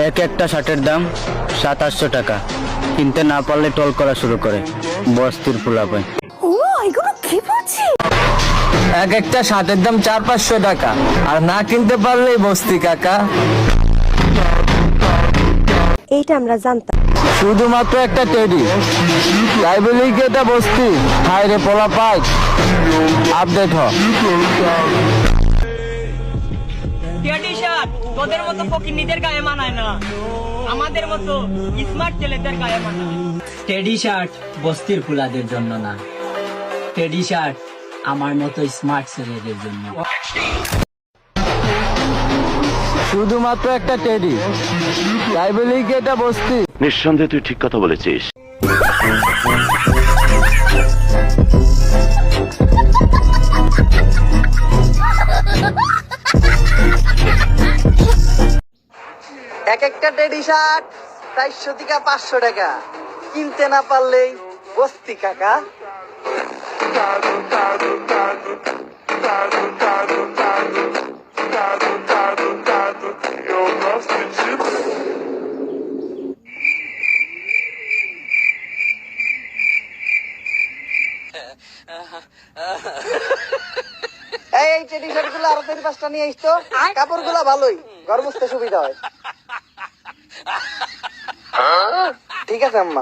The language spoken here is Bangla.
এক একটা শার্টের দাম 700-800 টাকা। কিনতে না পারলে টল করা শুরু করে বস্তির পোলাপান। ও এগুলো কি বলছি? এক একটা শার্টের দাম 400-500 টাকা, আর না কিনতে পারলেই বস্তি কাকা। এইটা আমরা জানতাম। শুধুমাত্র একটা টেডি, তাই বলেই কি এটা বস্তি? হায় রে পোলা পাই, আপডেট হ। টেডি শার্ট তোদের মতো ফকিন্নিদের গায়ে মানায় না, আমাদের মতো স্মার্ট ছেলেদের গায়ে মানায়। টেডি শার্ট বস্তির ফুলাদের জন্য না, টেডি শার্ট আমার মতো স্মার্ট ছেলেদের জন্য। শুধুমাত্র একটা টেডি, তাই বলেই কি এটা বস্তি? নিঃসন্দেহে তুই ঠিক কথা বলেছিস। এক একটা টেডি শার্ট 400 থেকে 500 টাকা, কিনতে না পারলেই বস্তি কাকা। এই টেডি শার্ট গুলো আরো 4-5টা নিয়ে আসতো, কাপড় গুলো ভালোই, ঘর মুছতে সুবিধা হয়। ঠিক আছে আম্মা।